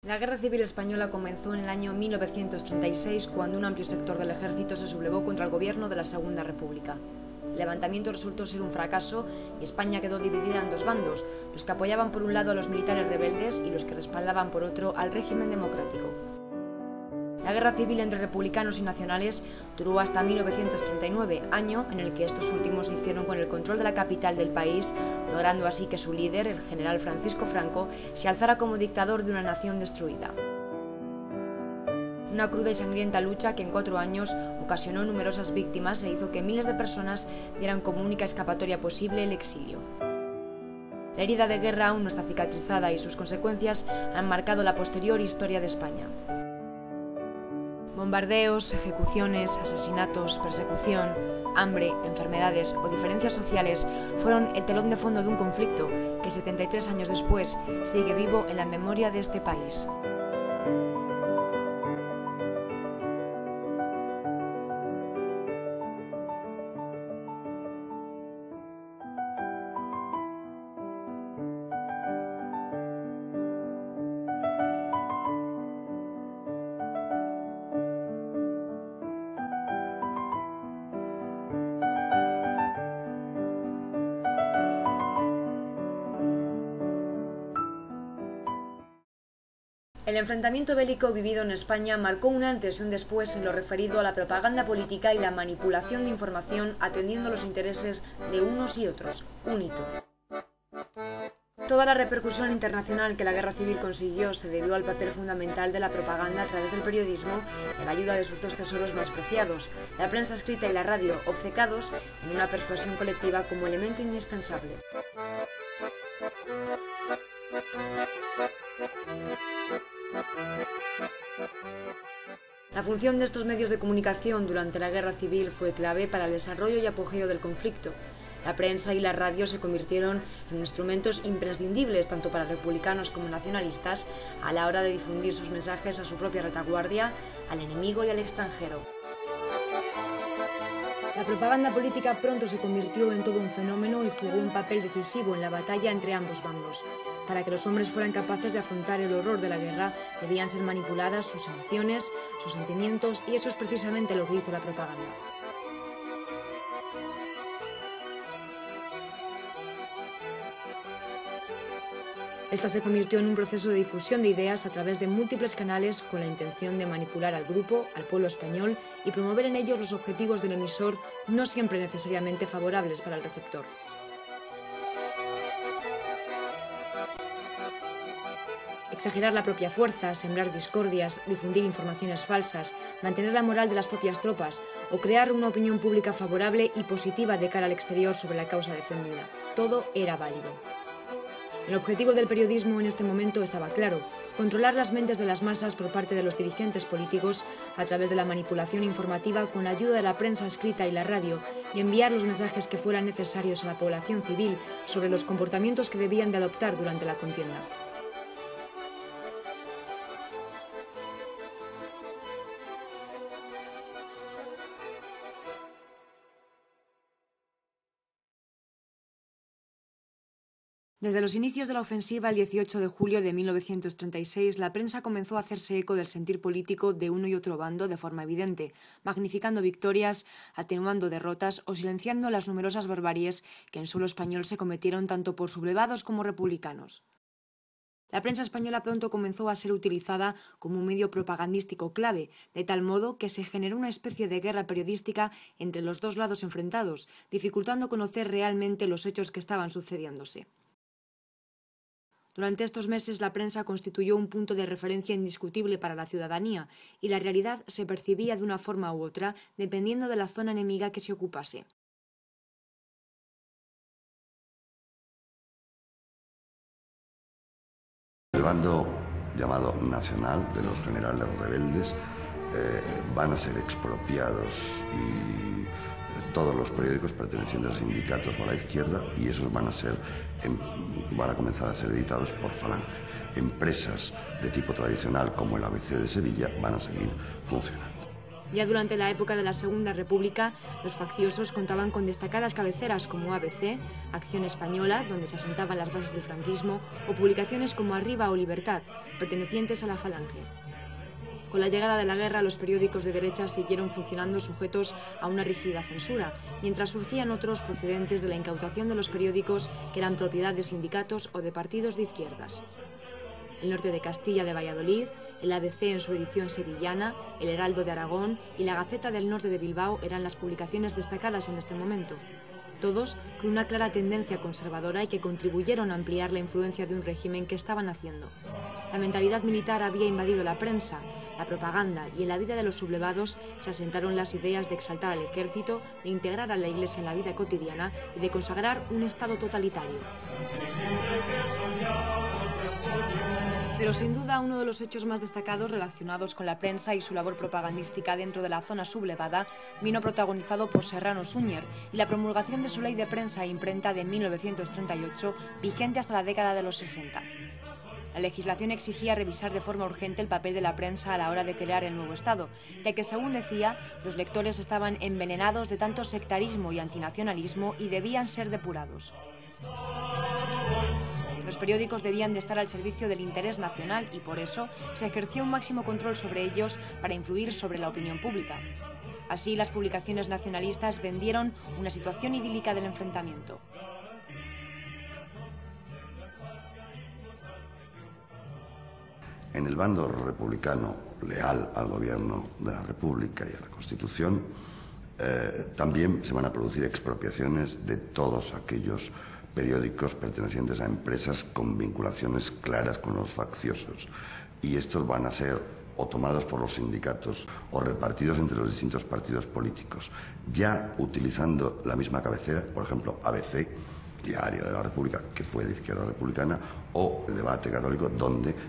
La Guerra Civil Española comenzó en el año 1936, cuando un amplio sector del ejército se sublevó contra el gobierno de la Segunda República. El levantamiento resultó ser un fracaso y España quedó dividida en dos bandos, los que apoyaban por un lado a los militares rebeldes y los que respaldaban por otro al régimen democrático. La guerra civil entre republicanos y nacionales duró hasta 1939, año en el que estos últimos se hicieron con el control de la capital del país, logrando así que su líder, el general Francisco Franco, se alzara como dictador de una nación destruida. Una cruda y sangrienta lucha que en 4 años ocasionó numerosas víctimas e hizo que miles de personas dieran como única escapatoria posible el exilio. La herida de guerra aún no está cicatrizada y sus consecuencias han marcado la posterior historia de España. Bombardeos, ejecuciones, asesinatos, persecución, hambre, enfermedades o diferencias sociales fueron el telón de fondo de un conflicto que 73 años después sigue vivo en la memoria de este país. El enfrentamiento bélico vivido en España marcó un antes y un después en lo referido a la propaganda política y la manipulación de información atendiendo los intereses de unos y otros, un hito. Toda la repercusión internacional que la guerra civil consiguió se debió al papel fundamental de la propaganda a través del periodismo y a la ayuda de sus dos tesoros más preciados, la prensa escrita y la radio, obcecados en una persuasión colectiva como elemento indispensable. La función de estos medios de comunicación durante la Guerra Civil fue clave para el desarrollo y apogeo del conflicto. La prensa y la radio se convirtieron en instrumentos imprescindibles tanto para republicanos como nacionalistas a la hora de difundir sus mensajes a su propia retaguardia, al enemigo y al extranjero. La propaganda política pronto se convirtió en todo un fenómeno y jugó un papel decisivo en la batalla entre ambos bandos. Para que los hombres fueran capaces de afrontar el horror de la guerra, debían ser manipuladas sus emociones, sus sentimientos, y eso es precisamente lo que hizo la propaganda. Esta se convirtió en un proceso de difusión de ideas a través de múltiples canales con la intención de manipular al grupo, al pueblo español y promover en ellos los objetivos del emisor, no siempre necesariamente favorables para el receptor. Exagerar la propia fuerza, sembrar discordias, difundir informaciones falsas, mantener la moral de las propias tropas o crear una opinión pública favorable y positiva de cara al exterior sobre la causa defendida. Todo era válido. El objetivo del periodismo en este momento estaba claro: controlar las mentes de las masas por parte de los dirigentes políticos a través de la manipulación informativa con la ayuda de la prensa escrita y la radio y enviar los mensajes que fueran necesarios a la población civil sobre los comportamientos que debían de adoptar durante la contienda. Desde los inicios de la ofensiva, el 18 de julio de 1936, la prensa comenzó a hacerse eco del sentir político de uno y otro bando de forma evidente, magnificando victorias, atenuando derrotas o silenciando las numerosas barbaries que en suelo español se cometieron tanto por sublevados como republicanos. La prensa española pronto comenzó a ser utilizada como un medio propagandístico clave, de tal modo que se generó una especie de guerra periodística entre los dos lados enfrentados, dificultando conocer realmente los hechos que estaban sucediéndose. Durante estos meses la prensa constituyó un punto de referencia indiscutible para la ciudadanía y la realidad se percibía de una forma u otra dependiendo de la zona enemiga que se ocupase. El bando llamado nacional de los generales rebeldes van a ser expropiados y todos los periódicos pertenecientes a sindicatos o a la izquierda, y esos van a comenzar a ser editados por Falange. Empresas de tipo tradicional como el ABC de Sevilla van a seguir funcionando. Ya durante la época de la Segunda República, los facciosos contaban con destacadas cabeceras como ABC, Acción Española, donde se asentaban las bases del franquismo, o publicaciones como Arriba o Libertad, pertenecientes a la Falange. Con la llegada de la guerra, los periódicos de derecha siguieron funcionando sujetos a una rígida censura, mientras surgían otros procedentes de la incautación de los periódicos que eran propiedad de sindicatos o de partidos de izquierdas. El Norte de Castilla de Valladolid, el ABC en su edición sevillana, el Heraldo de Aragón y la Gaceta del Norte de Bilbao eran las publicaciones destacadas en este momento, todos con una clara tendencia conservadora y que contribuyeron a ampliar la influencia de un régimen que estaba naciendo. La mentalidad militar había invadido la prensa, la propaganda y en la vida de los sublevados se asentaron las ideas de exaltar al ejército, de integrar a la Iglesia en la vida cotidiana y de consagrar un Estado totalitario. Pero sin duda uno de los hechos más destacados relacionados con la prensa y su labor propagandística dentro de la zona sublevada vino protagonizado por Serrano Suñer y la promulgación de su ley de prensa e imprenta de 1938, vigente hasta la década de los 60. La legislación exigía revisar de forma urgente el papel de la prensa a la hora de crear el nuevo Estado, ya que, según decía, los lectores estaban envenenados de tanto sectarismo y antinacionalismo y debían ser depurados. Los periódicos debían de estar al servicio del interés nacional y por eso se ejerció un máximo control sobre ellos para influir sobre la opinión pública. Así, las publicaciones nacionalistas vendieron una situación idílica del enfrentamiento. En el bando republicano, leal al gobierno de la República y a la Constitución, también se van a producir expropiaciones de todos aquellos periódicos pertenecientes a empresas con vinculaciones claras con los facciosos. Y estos van a ser o tomados por los sindicatos o repartidos entre los distintos partidos políticos, ya utilizando la misma cabecera, por ejemplo, ABC, Diario de la República, que fue de izquierda republicana, o el Debate Católico,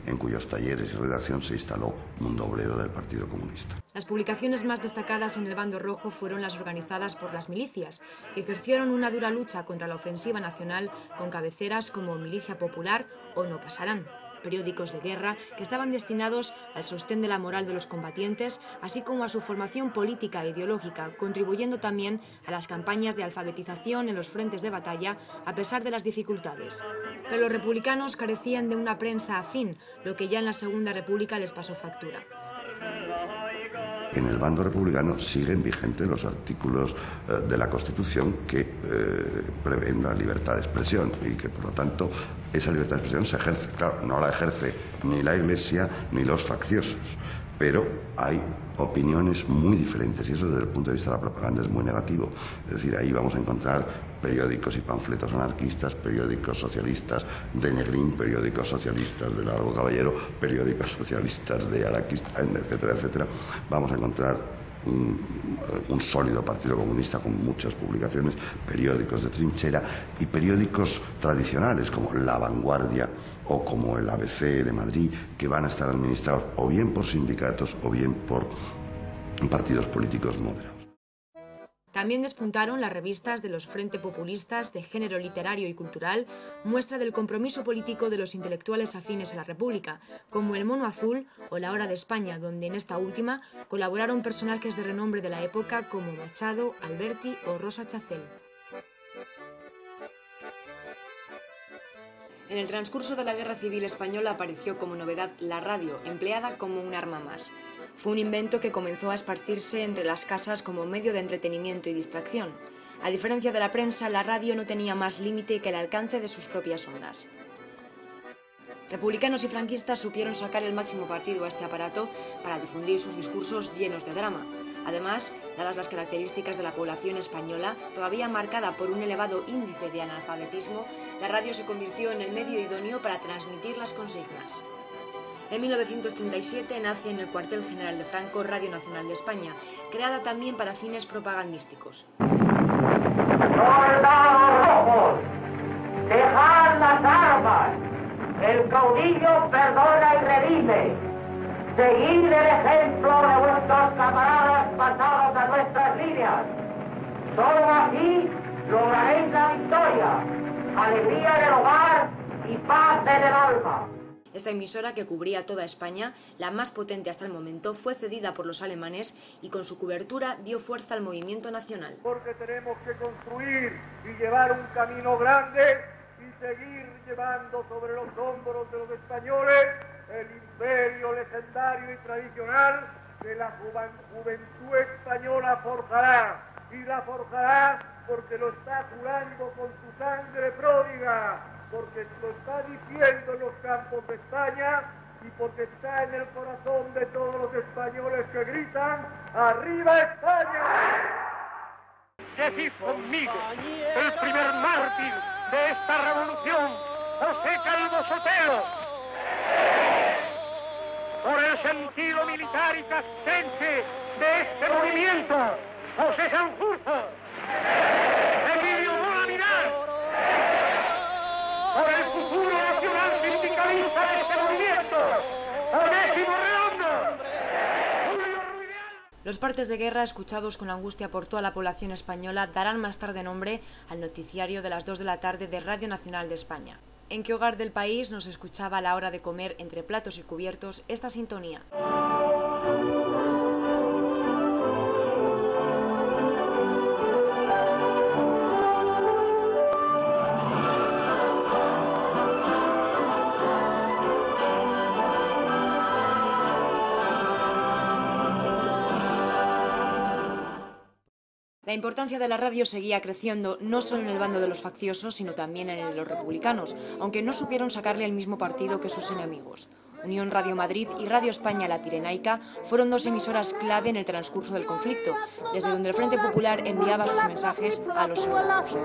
en cuyos talleres y redacción se instaló Mundo Obrero del Partido Comunista. Las publicaciones más destacadas en el bando rojo fueron las organizadas por las milicias, que ejercieron una dura lucha contra la ofensiva nacional con cabeceras como Milicia Popular o No Pasarán, periódicos de guerra que estaban destinados al sostén de la moral de los combatientes, así como a su formación política e ideológica, contribuyendo también a las campañas de alfabetización en los frentes de batalla, a pesar de las dificultades. Pero los republicanos carecían de una prensa afín, lo que ya en la Segunda República les pasó factura. En el bando republicano siguen vigentes los artículos de la Constitución que prevén la libertad de expresión y que, por lo tanto, esa libertad de expresión se ejerce. Claro, no la ejerce ni la Iglesia ni los facciosos, pero hay opiniones muy diferentes y eso desde el punto de vista de la propaganda es muy negativo. Es decir, ahí vamos a encontrar periódicos y panfletos anarquistas, periódicos socialistas de Negrín, periódicos socialistas de Largo Caballero, periódicos socialistas de Araquista, etcétera, etcétera. Vamos a encontrar un sólido Partido Comunista con muchas publicaciones, periódicos de trinchera y periódicos tradicionales como La Vanguardia o como el ABC de Madrid, que van a estar administrados o bien por sindicatos o bien por partidos políticos moderados. También despuntaron las revistas de los Frente Populistas de género literario y cultural, muestra del compromiso político de los intelectuales afines a la República, como El Mono Azul o La Hora de España, donde en esta última colaboraron personajes de renombre de la época como Machado, Alberti o Rosa Chacel. En el transcurso de la Guerra Civil Española apareció como novedad la radio, empleada como un arma más. Fue un invento que comenzó a esparcirse entre las casas como medio de entretenimiento y distracción. A diferencia de la prensa, la radio no tenía más límite que el alcance de sus propias ondas. Republicanos y franquistas supieron sacar el máximo partido a este aparato para difundir sus discursos llenos de drama. Además, dadas las características de la población española, todavía marcada por un elevado índice de analfabetismo, la radio se convirtió en el medio idóneo para transmitir las consignas. En 1937 nace en el cuartel general de Franco Radio Nacional de España, creada también para fines propagandísticos. ¡Soldados rojos! ¡Dejad las armas! El caudillo perdona y redime. Seguid el ejemplo de vuestros camaradas pasados a nuestras líneas. Solo así lograréis la victoria, alegría en el hogar y paz en el alma. Esta emisora, que cubría toda España, la más potente hasta el momento, fue cedida por los alemanes y con su cobertura dio fuerza al movimiento nacional. Porque tenemos que construir y llevar un camino grande y seguir llevando sobre los hombros de los españoles el imperio legendario y tradicional que la juventud española forjará. Y la forjará porque lo está jurando con su sangre pródiga, porque lo está diciendo en los campos de España y porque está en el corazón de todos los españoles que gritan ¡Arriba España! Decid conmigo, el primer mártir de esta revolución, José Calvo Sotelo, por el sentido militar y castrense de este movimiento, José Sanjurjo, Emilio Mola Minar, por el futuro nacional sindicalista de este movimiento, Onésimo Redondo, Julio Rubial. Los partes de guerra, escuchados con angustia por toda la población española, darán más tarde nombre al noticiario de las 2 de la tarde de Radio Nacional de España. ¿En qué hogar del país no se escuchaba a la hora de comer entre platos y cubiertos esta sintonía? La importancia de la radio seguía creciendo no solo en el bando de los facciosos, sino también en el de los republicanos, aunque no supieron sacarle el mismo partido que sus enemigos. Unión Radio Madrid y Radio España La Pirenaica fueron dos emisoras clave en el transcurso del conflicto, desde donde el Frente Popular enviaba sus mensajes a los soldados.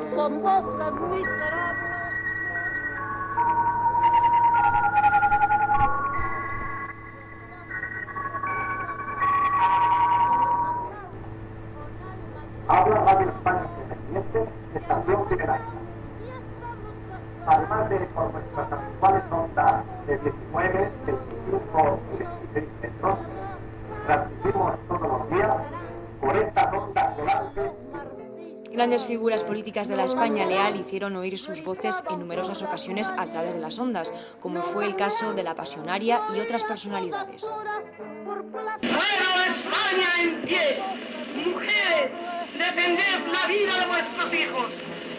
Habla Radio España Independiente, estación Pirenaica. Además de por nuestras actuales ondas de 19, 25 y 26 metros, transmitimos todos los días por estas ondas volantes. Grandes figuras políticas de la España leal hicieron oír sus voces en numerosas ocasiones a través de las ondas, como fue el caso de la Pasionaria y otras personalidades. ¡Fuera España en pie! ¡Mujeres, defended la vida de vuestros hijos!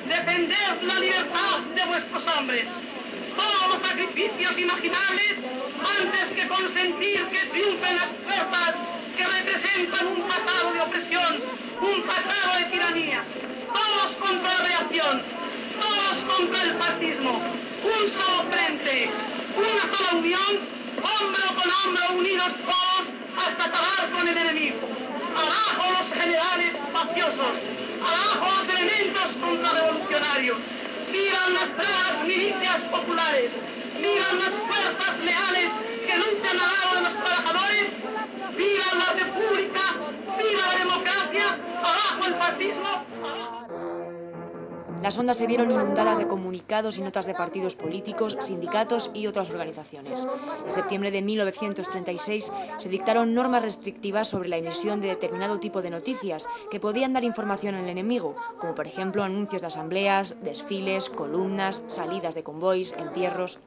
¡Defended la libertad de vuestros hombres! Todos los sacrificios imaginables antes que consentir que triunfen las fuerzas que representan un pasado de opresión, un pasado de tiranía. Todos contra la reacción, todos contra el fascismo. Un solo frente, una sola unión, hombro con hombro unidos todos hasta acabar con el enemigo. Abajo los generales mafiosos, abajo los elementos contrarrevolucionarios. Vivan las bravas milicias populares, vivan las fuerzas leales que luchan al lado de los trabajadores, viva la república, viva la democracia, abajo el fascismo, abajo... Las ondas se vieron inundadas de comunicados y notas de partidos políticos, sindicatos y otras organizaciones. En septiembre de 1936 se dictaron normas restrictivas sobre la emisión de determinado tipo de noticias que podían dar información al enemigo, como por ejemplo anuncios de asambleas, desfiles, columnas, salidas de convoys, entierros.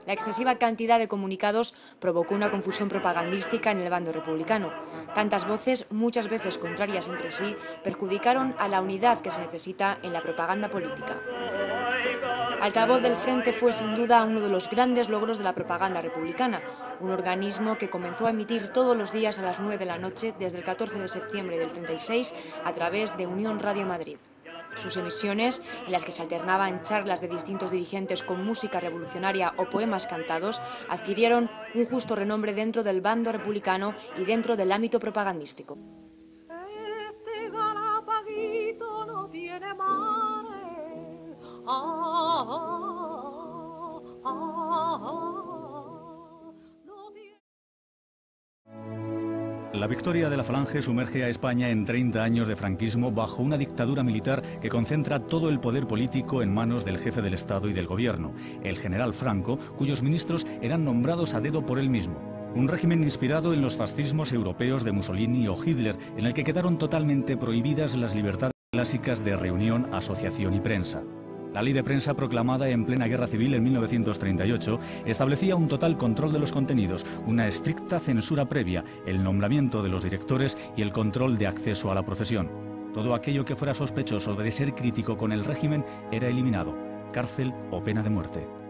La excesiva cantidad de comunicados provocó una confusión propagandística en el bando republicano. Tantas voces, muchas veces contrarias entre sí, perjudicaron a la unidad que se necesita en la propaganda política. Altavoz del Frente fue sin duda uno de los grandes logros de la propaganda republicana, un organismo que comenzó a emitir todos los días a las 9 de la noche desde el 14 de septiembre del 36 a través de Unión Radio Madrid. Sus emisiones, en las que se alternaban charlas de distintos dirigentes con música revolucionaria o poemas cantados, adquirieron un justo renombre dentro del bando republicano y dentro del ámbito propagandístico. Este Galapaguito no tiene mares. La victoria de la Falange sumerge a España en 30 años de franquismo bajo una dictadura militar que concentra todo el poder político en manos del jefe del Estado y del Gobierno, el general Franco, cuyos ministros eran nombrados a dedo por él mismo. Un régimen inspirado en los fascismos europeos de Mussolini o Hitler, en el que quedaron totalmente prohibidas las libertades clásicas de reunión, asociación y prensa. La ley de prensa proclamada en plena guerra civil en 1938 establecía un total control de los contenidos, una estricta censura previa, el nombramiento de los directores y el control de acceso a la profesión. Todo aquello que fuera sospechoso de ser crítico con el régimen era eliminado, cárcel o pena de muerte.